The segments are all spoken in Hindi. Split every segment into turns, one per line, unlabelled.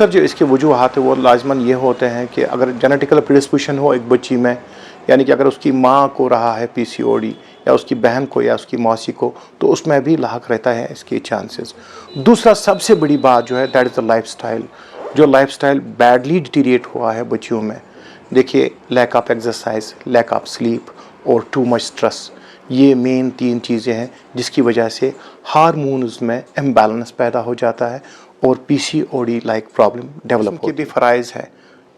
अक्सर जो इसके वजूहात है वो लाजमन ये होते हैं कि अगर जेनेटिकल प्रिडिस्पोजिशन हो एक बच्ची में, यानी कि अगर उसकी माँ को रहा है पीसीओडी या उसकी बहन को या उसकी मौसी को, तो उसमें भी लाहक रहता है इसके चांसेस। दूसरा सबसे बड़ी बात जो है दैट इज़ द लाइफस्टाइल। जो लाइफस्टाइल बैडली डिटीरिएट हुआ है बच्चियों में, देखिए lack of exercise, lack of sleep और टू मच स्ट्रेस, ये मेन 3 चीज़ें हैं जिसकी वजह से हार्मोन्स में इम्बैलेंस पैदा हो जाता है और पीसीओडी लाइक प्रॉब्लम डेवलप होती है। भी फ़राइज़ है,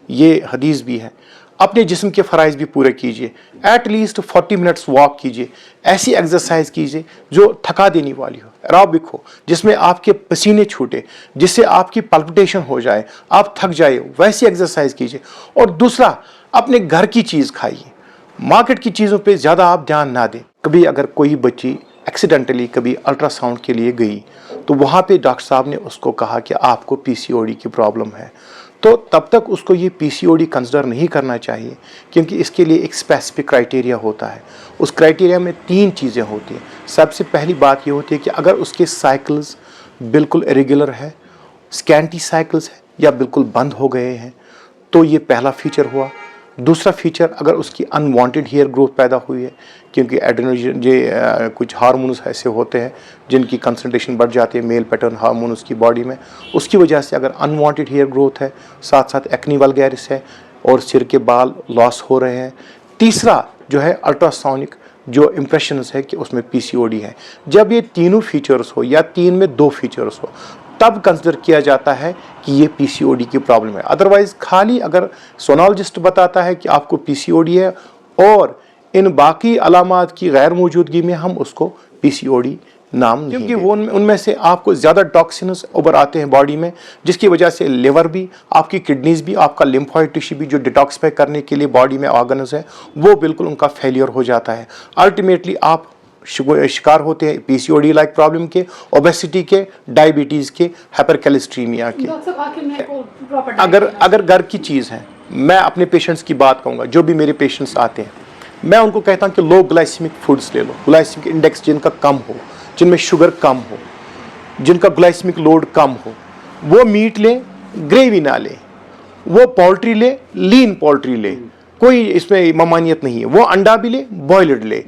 ये हदीस भी है, अपने जिस्म के फ़राइज़ भी पूरे कीजिए। एट लीस्ट 40 मिनट्स वॉक कीजिए, ऐसी एक्सरसाइज कीजिए जो थका देने वाली हो, एरोबिक हो, जिसमें आपके पसीने छूटे, जिससे आपकी पल्पिटेशन हो जाए, आप थक जाए, वैसी एक्सरसाइज कीजिए। और दूसरा, अपने घर की चीज़ खाइए, मार्केट की चीज़ों पे ज़्यादा आप ध्यान ना दें। कभी अगर कोई बच्ची एक्सीडेंटली कभी अल्ट्रासाउंड के लिए गई तो वहाँ पे डॉक्टर साहब ने उसको कहा कि आपको पीसीओडी की प्रॉब्लम है, तो तब तक उसको ये पीसीओडी कंसिडर नहीं करना चाहिए, क्योंकि इसके लिए एक स्पेसिफिक क्राइटेरिया होता है। उस क्राइटेरिया में 3 चीज़ें होती हैं। सबसे पहली बात ये होती है कि अगर उसके साइकिल्स बिल्कुल इरेगुलर है, स्कैंटी साइकिल्स है या बिल्कुल बंद हो गए हैं, तो ये पहला फीचर हुआ। दूसरा फीचर, अगर उसकी अनवांटेड हेयर ग्रोथ पैदा हुई है, क्योंकि एड्रेनोजन कुछ हार्मोन्स ऐसे होते हैं जिनकी कंसंट्रेशन बढ़ जाती है मेल पैटर्न हार्मोन उसकी बॉडी में, उसकी वजह से अगर अनवांटेड हेयर ग्रोथ है, साथ साथ एक्नी वल्गैरिस है और सिर के बाल लॉस हो रहे हैं। तीसरा जो है अल्ट्रासोनिक जो इम्प्रेशंस है कि उसमें पीसीओडी है। जब ये तीनों फीचर्स हो या 3 में 2 फीचर्स हो, तब कंसिडर किया जाता है कि ये पीसीओडी की प्रॉब्लम है। अदरवाइज खाली अगर सोनोलॉजिस्ट बताता है कि आपको पीसीओडी है और इन बाकी अलामात की गैर मौजूदगी में हम उसको पीसीओडी नाम नहीं, क्योंकि वो उनमें से आपको ज़्यादा टॉक्सिन्स उभर आते हैं बॉडी में, जिसकी वजह से लिवर भी, आपकी किडनीज भी, आपका लिम्फॉइड टिश्यू भी जो डिटॉक्सिफाई करने के लिए बॉडी में ऑर्गन्स है, वो बिल्कुल उनका फेलियर हो जाता है। अल्टीमेटली आप शिकार होते हैं पीसीओडी लाइक प्रॉब्लम के, ओबेसिटी के, डायबिटीज़ के, हाइपरकैलेस्ट्रीमिया के। अगर घर की चीज़ है, मैं अपने पेशेंट्स की बात कहूँगा, जो भी मेरे पेशेंट्स आते हैं, मैं उनको कहता हूँ कि लो ग्लाइसेमिक फूड्स ले लो, ग्लाइसेमिक इंडेक्स जिनका कम हो, जिनमें शुगर कम हो, जिनका ग्लाइसेमिक लोड कम हो, वो मीट ले, ग्रेवी ना ले, वो पोल्ट्री ले, लीन पोल्ट्री ले, कोई इसमें ममानियत नहीं है, वो अंडा भी ले, बॉयल्ड ले।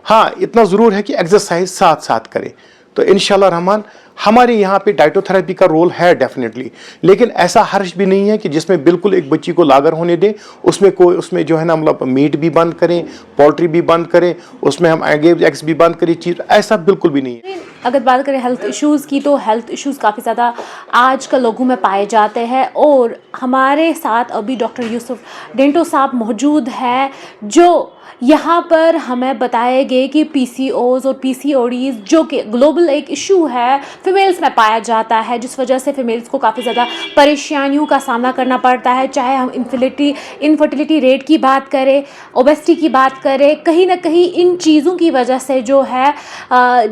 हाँ, इतना ज़रूर है कि एक्सरसाइज साथ साथ करे। तो इंशाल्लाह रहमान हमारे यहाँ पे डाइटोथेरेपी का रोल है डेफिनेटली, लेकिन ऐसा हर्ष भी नहीं है कि जिसमें बिल्कुल एक बच्ची को लागर होने दें, उसमें जो है ना मतलब मीट भी बंद करें, पोल्ट्री भी बंद करें, उसमें हम एग्स भी बंद करें, चीज़ ऐसा बिल्कुल भी नहीं है।
अगर बात करें हेल्थ इश्यूज़ की, तो हेल्थ इश्यूज़ काफ़ी ज़्यादा आजकल लोगों में पाए जाते हैं और हमारे साथ अभी डॉक्टर यूसुफ डेंटो साहब मौजूद है, जो यहाँ पर हमें बताएंगे कि पीसीओज़ और पीसीओडीज़ जो कि ग्लोबल एक इशू है, फीमेल्स में पाया जाता है, जिस वजह से फीमेल्स को काफ़ी ज़्यादा परेशानियों का सामना करना पड़ता है। चाहे हम इनफर्टिलिटी रेट की बात करें, ओबेसिटी की बात करें, कहीं ना कहीं इन चीज़ों की वजह से जो है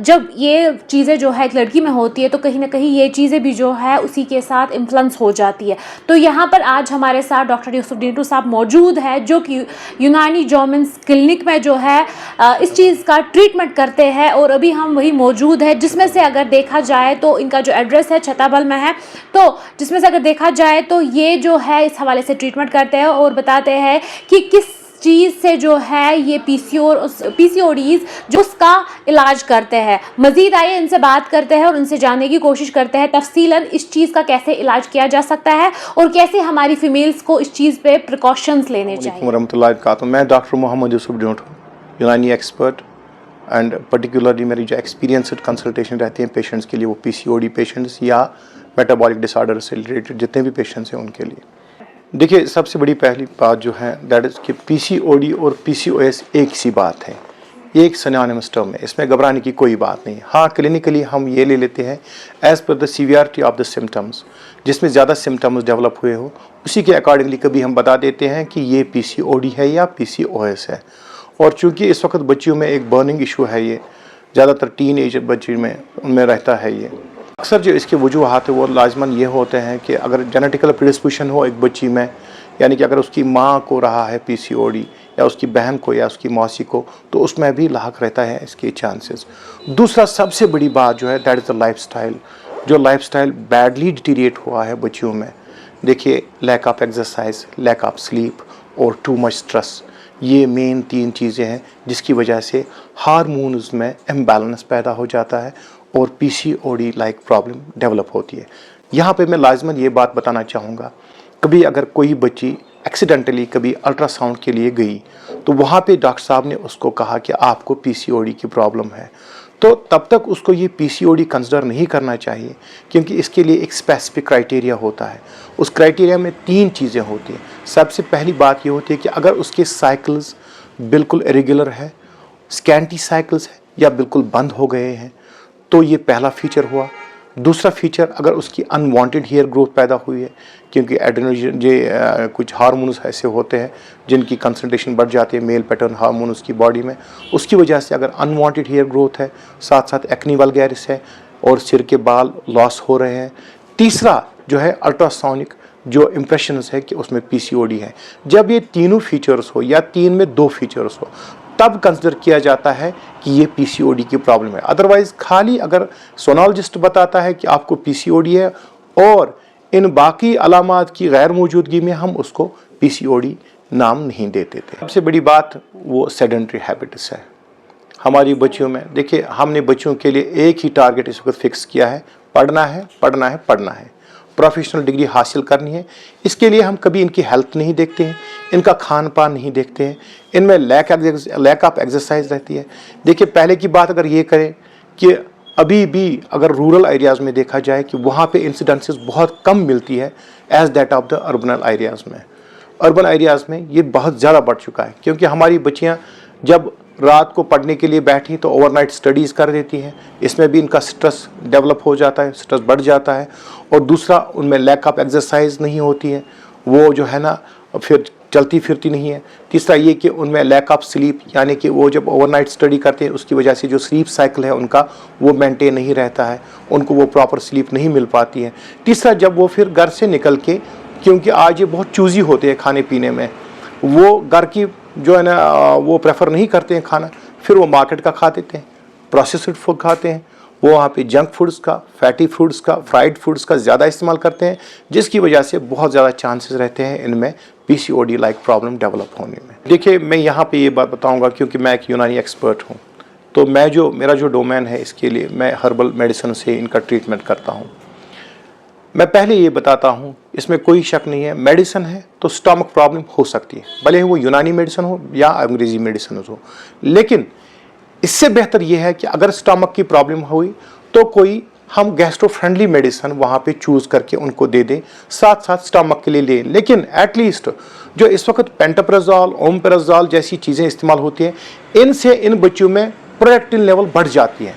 जब ये चीज़ें जो है एक लड़की में होती है, तो कहीं ना कहीं ये चीज़ें भी जो है उसी के साथ इन्फ्लुएंस हो जाती है। तो यहाँ पर आज हमारे साथ डॉक्टर यूसुफ डेंटो साहब मौजूद है, जो कि यूनानी जॉमेंस क्लिनिक में जो है इस चीज़ का ट्रीटमेंट करते हैं, और अभी हम वही मौजूद है, जिसमें से अगर देखा जाए तो इनका जो एड्रेस है छताबल में है, तो जिसमें से अगर देखा जाए तो ये जो है इस हवाले से ट्रीटमेंट करते हैं और बताते हैं कि किस चीज़ से जो है ये पीसीओडीज़ जो उसका इलाज करते हैं। मज़ीद आइए इनसे बात करते हैं और उनसे जानने की कोशिश करते हैं तफसीलन इस चीज़ का कैसे इलाज किया जा सकता है और कैसे हमारी फीमेल्स को इस चीज़ पे प्रिकॉशंस लेने चाहिए।
मैं डॉक्टर मोहम्मद यूसुफ डेंटो, यूनानी एक्सपर्ट, एंड पर्टिकुलरली मेरी जो एक्सपीरियंसड कंसल्टेशन रहती हैं पेशेंट्स के लिए, वो पीसीओडी पेशेंट्स या मेटाबॉलिक डिसऑर्डर से रिलेटेड जितने भी पेशेंट्स हैं उनके लिए। देखिए, सबसे बड़ी पहली बात जो है दैट इज़ कि पीसीओडी और पीसीओएस एक सी बात है, ये एक सिनोनिमस टर्म है, इसमें घबराने की कोई बात नहीं। हाँ, क्लिनिकली हम ये ले लेते हैं as per the severity of the symptoms, जिसमें ज़्यादा सिम्टम्स डेवलप हुए हो उसी के अकॉर्डिंगली कभी हम बता देते हैं कि ये पीसीओडी है या पीसीओएस है। और चूँकि इस वक्त बच्चियों में एक बर्निंग इशू है, ये ज़्यादातर टीन एज बच्ची में उनमें रहता है। ये अक्सर जो इसके वजूहात है वो लाजमन ये होते हैं कि अगर जेनेटिकल प्रिडिस्पोजिशन हो एक बच्ची में, यानी कि अगर उसकी माँ को रहा है पीसीओडी या उसकी बहन को या उसकी मौसी को, तो उसमें भी लाहक रहता है इसके चांसेस। दूसरा सबसे बड़ी बात जो है दैट इज़ द लाइफस्टाइल। जो लाइफस्टाइल बैडली डिटीरिएट हुआ है बच्चियों में, देखिए lack of exercise, lack of sleep और टू मच स्ट्रेस, ये मेन 3 चीज़ें हैं जिसकी वजह से हार्मोन्स में इम्बैलेंस पैदा हो जाता है और PCOD लाइक प्रॉब्लम डेवलप होती है। यहाँ पे मैं लाजमन ये बात बताना चाहूँगा, कभी अगर कोई बच्ची एक्सीडेंटली कभी अल्ट्रासाउंड के लिए गई तो वहाँ पे डॉक्टर साहब ने उसको कहा कि आपको PCOD की प्रॉब्लम है, तो तब तक उसको ये PCOD कंसिडर नहीं करना चाहिए, क्योंकि इसके लिए एक स्पेसिफिक क्राइटेरिया होता है। उस क्राइटेरिया में 3 चीज़ें होती हैं। सबसे पहली बात ये होती है कि अगर उसके साइकिल्स बिल्कुल इरेगुलर है, स्कैंटी साइकिल्स है या बिल्कुल बंद हो गए हैं, तो ये पहला फीचर हुआ। दूसरा फीचर, अगर उसकी अनवांटेड हेयर ग्रोथ पैदा हुई है, क्योंकि एड्रेनोजन कुछ हार्मोन्स ऐसे होते हैं जिनकी कंसंट्रेशन बढ़ जाती है मेल पैटर्न हार्मोन उसकी बॉडी में, उसकी वजह से अगर अनवांटेड हेयर ग्रोथ है, साथ साथ एक्नी वल्गैरिस है और सिर के बाल लॉस हो रहे हैं। तीसरा जो है अल्ट्रासोनिक जो इम्प्रेशंस है कि उसमें PCOD है। जब ये तीनों फीचर्स हो या 3 में 2 फीचर्स हो, तब कंसिडर किया जाता है कि ये PCOD की प्रॉब्लम है। अदरवाइज खाली अगर सोनोलॉजिस्ट बताता है कि आपको PCOD है और इन बाकी अलामात की गैर मौजूदगी में हम उसको PCOD नाम नहीं देते थे। सबसे बड़ी बात वो सेडेंटरी हैबिट्स है हमारी बच्चियों में। देखिए हमने बच्चों के लिए एक ही टारगेट इस वक्त फिक्स किया है, पढ़ना है पढ़ना है पढ़ना है, प्रोफेशनल डिग्री हासिल करनी है। इसके लिए हम कभी इनकी हेल्थ नहीं देखते हैं, इनका खान पान नहीं देखते हैं, इनमें लैक ऑफ एक्सरसाइज रहती है। देखिए पहले की बात अगर ये करें कि अभी भी अगर रूरल एरियाज़ में देखा जाए कि वहाँ पे इंसिडेंसेस बहुत कम मिलती है as that of the urban areas में। अर्बन एरियाज़ में ये बहुत ज़्यादा बढ़ चुका है, क्योंकि हमारी बच्चियाँ जब रात को पढ़ने के लिए बैठी तो ओवरनाइट स्टडीज़ कर देती हैं, इसमें भी इनका स्ट्रेस डेवलप हो जाता है, स्ट्रेस बढ़ जाता है। और दूसरा उनमें लैक ऑफ एक्सरसाइज नहीं होती है, वो जो है ना फिर चलती फिरती नहीं है। तीसरा ये कि उनमें लैक ऑफ स्लीप, यानी कि वो जब ओवरनाइट स्टडी करते हैं उसकी वजह से जो स्लीप साइकिल है उनका वो मेंटेन नहीं रहता है, उनको वो प्रॉपर स्लीप नहीं मिल पाती है। तीसरा जब वो फिर घर से निकल के, क्योंकि आज ये बहुत चूज़ी होते हैं खाने पीने में, वो घर की जो है ना वो प्रेफर नहीं करते हैं खाना, फिर वो मार्केट का खा देते हैं, प्रोसेस्ड फूड खाते हैं, वो वहाँ पे जंक फूड्स का, फैटी फूड्स का, फ्राइड फूड्स का ज़्यादा इस्तेमाल करते हैं, जिसकी वजह से बहुत ज़्यादा चांसेस रहते हैं इनमें PCOD लाइक प्रॉब्लम डेवलप होने में। देखिए मैं यहाँ पे ये बात बताऊँगा क्योंकि मैं एक यूनानी एक्सपर्ट हूँ, तो मेरा जो डोमेन है इसके लिए मैं हर्बल मेडिसिन से इनका ट्रीटमेंट करता हूँ। मैं पहले ये बताता हूँ, इसमें कोई शक नहीं है, मेडिसिन है तो स्टमक प्रॉब्लम हो सकती है, भले वो यूनानी मेडिसिन हो या अंग्रेज़ी मेडिसिन हो, लेकिन इससे बेहतर ये है कि अगर स्टमक की प्रॉब्लम हुई तो कोई हम गैस्ट्रो फ्रेंडली मेडिसिन वहाँ पे चूज़ करके उनको दे दें, साथ साथ स्टमक के लिए लें। लेकिन एटलीस्ट जो इस वक्त पेंटाप्राजोल, ओमेप्राजोल जैसी चीज़ें इस्तेमाल होती हैं, इनसे इन बच्चों में प्रोलैक्टिन लेवल बढ़ जाती है,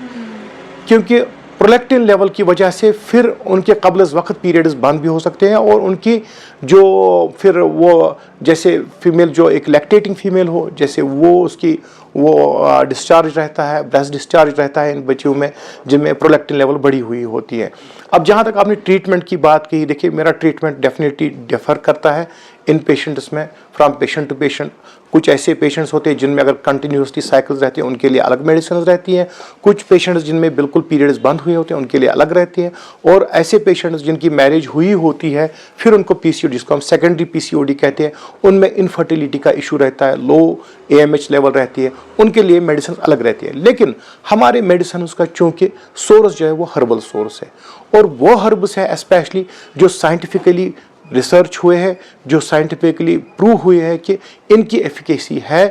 क्योंकि प्रोलैक्टिन लेवल की वजह से फिर उनके कब्ल वक्त पीरियड्स बंद भी हो सकते हैं और उनकी जो फिर वो जैसे फीमेल जो एक लैक्टेटिंग फीमेल हो, जैसे वो उसकी वो डिस्चार्ज रहता है, ब्रेस्ट डिस्चार्ज रहता है इन बच्चियों में जिनमें प्रोलैक्टिन लेवल बढ़ी हुई होती है। अब जहाँ तक आपने ट्रीटमेंट की बात की, देखिए मेरा ट्रीटमेंट डेफिनेटली डिफ़र करता है इन पेशेंट्स में, फ्रॉम पेशेंट टू पेशेंट। कुछ ऐसे पेशेंट्स होते हैं जिनमें अगर कंटिन्यूसली साइकिल्स रहती हैं उनके लिए अलग मेडिसिन रहती हैं, कुछ पेशेंट्स जिनमें बिल्कुल पीरियड्स बंद हुए होते हैं उनके लिए अलग रहती हैं, और ऐसे पेशेंट्स जिनकी मैरिज हुई होती है फिर उनको PCOD, जिसको हम सेकेंडरी PCOD कहते हैं, उनमें इनफर्टिलिटी का इशू रहता है, लो AMH लेवल रहती है, उनके लिए मेडिसिन अलग रहती है। लेकिन हमारे मेडिसिन उसका चूँकि सोर्स जो है वो हर्बल सोर्स है, और वो हर्ब्स है स्पेशली जो साइंटिफिकली रिसर्च हुए हैं, जो साइंटिफिकली प्रूव हुए हैं कि इनकी एफिकेसी है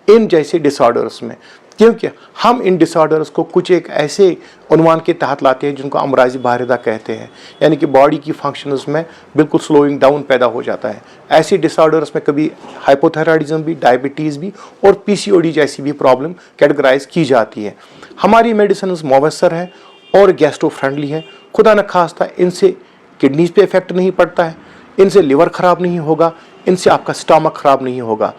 इन जैसे डिसऑर्डर्स में। क्योंकि हम इन डिसऑर्डर्स को कुछ एक ऐसे उन्वान के तहत लाते हैं जिनको अमराज़ बारिदा कहते हैं, यानी कि बॉडी की फंक्शंस में बिल्कुल स्लोइंग डाउन पैदा हो जाता है। ऐसी डिसऑर्डर्स में कभी हाइपोथायराइडिज्म भी, डायबिटीज़ भी और PCOD जैसी भी प्रॉब्लम कैटेगराइज की जाती है। हमारी मेडिसिन मौसर है और गैस्ट्रो फ्रेंडली है, खुदा न खास्ता इनसे किडनीज पे इफेक्ट नहीं पड़ता है, इनसे लिवर ख़राब नहीं होगा, इनसे आपका स्टमक ख़राब नहीं होगा।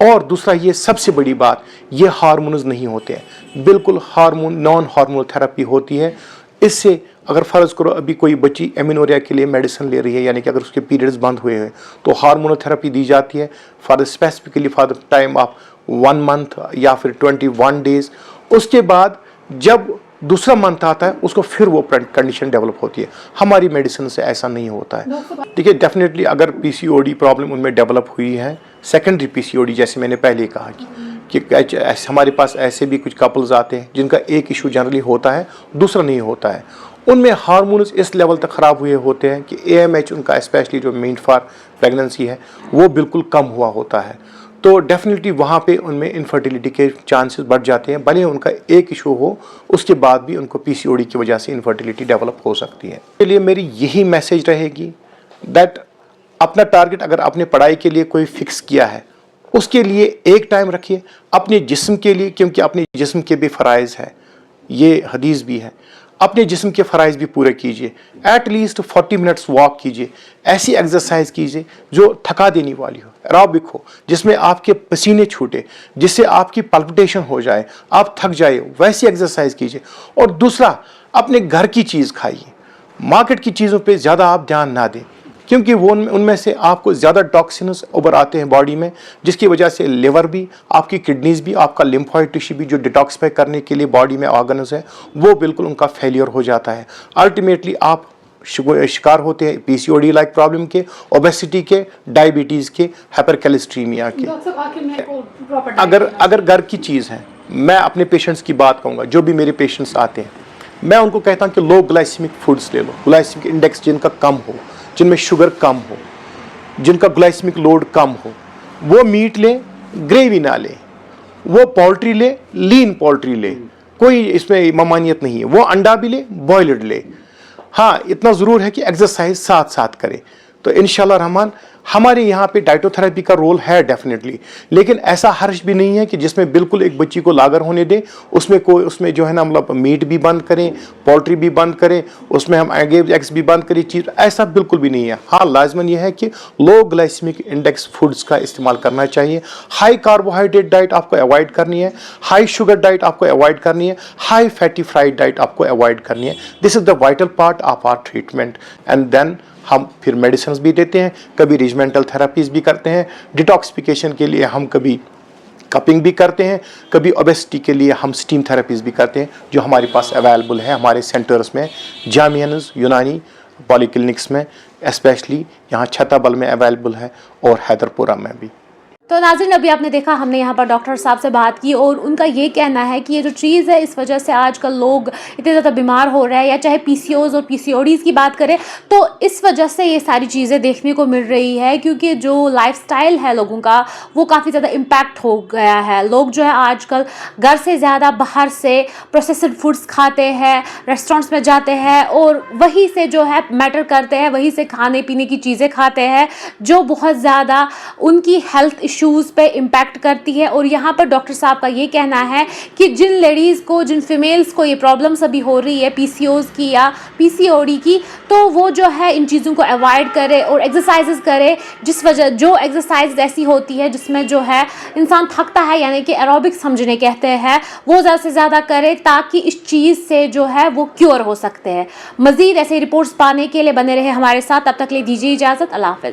और दूसरा ये सबसे बड़ी बात, ये हार्मोन्स नहीं होते हैं, बिल्कुल हार्मोन नॉन हार्मोनल थेरेपी होती है। इससे अगर फ़र्ज़ करो अभी कोई बच्ची एमिनोरिया के लिए मेडिसिन ले रही है, यानी कि अगर उसके पीरियड्स बंद हुए हैं तो हार्मोनल थेरेपी दी जाती है for specifically for the time of 1 month या फिर 21 डेज़। उसके बाद जब दूसरा मंथ आता है उसको फिर वो कंडीशन डेवलप होती है। हमारी मेडिसिन से ऐसा नहीं होता है। देखिए डेफिनेटली अगर पीसीओडी प्रॉब्लम उनमें डेवलप हुई है, सेकेंडरी पीसीओडी जैसे मैंने पहले कहा कि हमारे पास ऐसे भी कुछ कपल्स आते हैं जिनका एक इशू जनरली होता है, दूसरा नहीं होता है। उनमें हार्मोन्स इस लेवल तक ख़राब हुए होते हैं कि AMH उनका स्पेशली जो मीट फॉर प्रेगनेंसी है वो बिल्कुल कम हुआ होता है। तो डेफिनेटली वहाँ पे उनमें इनफर्टिलिटी के चांसेस बढ़ जाते हैं। भले उनका एक इशू हो उसके बाद भी उनको पीसीओडी की वजह से इनफर्टिलिटी डेवलप हो सकती है। इसके लिए मेरी यही मैसेज रहेगी दैट अपना टारगेट अगर आपने पढ़ाई के लिए कोई फिक्स किया है उसके लिए एक टाइम रखिए। अपने जिस्म के लिए, क्योंकि अपने जिस्म के भी फ़राइज़ है, ये हदीस भी है, अपने जिस्म के फ़राइज़ भी पूरे कीजिए। एटलीस्ट 40 मिनट्स वॉक कीजिए, ऐसी एक्सरसाइज कीजिए जो थका देने वाली हो, एरोबिक हो, जिसमें आपके पसीने छूटे, जिससे आपकी पल्पिटेशन हो जाए, आप थक जाए, वैसी एक्सरसाइज कीजिए। और दूसरा, अपने घर की चीज़ खाइए, मार्केट की चीज़ों पे ज़्यादा आप ध्यान ना दें, क्योंकि वो उनमें से आपको ज़्यादा टॉक्सिन्स उभर आते हैं बॉडी में, जिसकी वजह से लिवर भी, आपकी किडनीज़ भी, आपका लिम्फॉइड टिश्यू भी जो डिटॉक्सिफाई करने के लिए बॉडी में ऑर्गन्स है वो बिल्कुल उनका फेलियर हो जाता है। अल्टीमेटली आप शिकार होते हैं पीसीओडी लाइक प्रॉब्लम के, ओबेसिटी के, डायबिटीज़ के, हाइपरकैलेस्ट्रीमिया के। अगर घर की चीज़ है, मैं अपने पेशेंट्स की बात कहूँगा, जो भी मेरे पेशेंट्स आते हैं मैं उनको कहता हूँ कि लो ग्लाइसेमिक फूड्स ले लो, ग्लाइसेमिक इंडेक्स जिनका कम हो, जिनमें शुगर कम हो, जिनका ग्लाइसेमिक लोड कम हो, वो मीट ले, ग्रेवी ना ले, वो पोल्ट्री ले, लीन पोल्ट्री ले, कोई इसमें ममानियत नहीं है, वो अंडा भी ले, बॉयल्ड ले। हाँ, इतना ज़रूर है कि एक्सरसाइज साथ साथ करे। तो इंशाल्लाह रहमान हमारे यहाँ पे डाइटोथेरेपी का रोल है डेफिनेटली, लेकिन ऐसा हर्ष भी नहीं है कि जिसमें बिल्कुल एक बच्ची को लागर होने दे, उसमें जो है ना मतलब मीट भी बंद करें, पोल्ट्री भी बंद करें, उसमें हम एग्स भी बंद करें, चीज़ ऐसा बिल्कुल भी नहीं है। हाँ, लाजमन यह है कि लो ग्लाइसेमिक इंडेक्स फूड्स का इस्तेमाल करना चाहिए। हाई कार्बोहाइड्रेट डाइट आपको अवॉइड करनी है, हाई शुगर डाइट आपको अवॉइड करनी है, हाई फैटी फ्राइड डाइट आपको अवॉइड करनी है। This is the vital part of our treatment. And then हम फिर मेडिसिन भी देते हैं, कभी रिजमेंटल थेरापीज भी करते हैं, डिटॉक्सिफिकेशन के लिए हम कभी कपिंग भी करते हैं, कभी ओबेसिटी के लिए हम स्टीम थेरापीज भी करते हैं, जो हमारे पास अवेलेबल है हमारे सेंटर्स में, जामियानुस यूनानी पॉलीक्लिनिक्स में, स्पेशली यहाँ छताबल में अवेलेबल है और हैदरपुरा में भी।
तो नाज़रीन, अभी आपने देखा हमने यहाँ पर डॉक्टर साहब से बात की और उनका ये कहना है कि ये जो चीज़ है इस वजह से आजकल लोग इतने ज़्यादा बीमार हो रहे हैं, या चाहे पीसीओज और पीसीओडीज़ की बात करें तो इस वजह से ये सारी चीज़ें देखने को मिल रही है, क्योंकि जो लाइफस्टाइल है लोगों का वो काफ़ी ज़्यादा इम्पैक्ट हो गया है। लोग जो है आजकल घर से ज़्यादा बाहर से प्रोसेस्ड फूड्स खाते हैं, रेस्टोरेंट्स में जाते हैं और वहीं से जो है मैटर करते हैं, वहीं से खाने पीने की चीज़ें खाते हैं जो बहुत ज़्यादा उनकी हेल्थ इश्यूज़ पे इम्पैक्ट करती है। और यहाँ पर डॉक्टर साहब का ये कहना है कि जिन लेडीज़ को, जिन फीमेल्स को ये प्रॉब्लम्स अभी हो रही है पीसीओज़ की या पीसीओडी की, तो वो जो है इन चीज़ों को अवॉइड करे और एक्सरसाइजेस करे, जिस वजह जो एक्सरसाइज ऐसी होती है जिसमें जो है इंसान थकता है, यानी कि एरोबिक्स समझने कहते हैं, वो ज़्यादा से ज़्यादा करे ताकि इस चीज़ से जो है वो क्योर हो सकते हैं। मज़ीद ऐसे रिपोर्ट्स पाने के लिए बने रहे हमारे साथ, तब तक ले दीजिए इजाज़त। अल्लाह हाफ़िज़।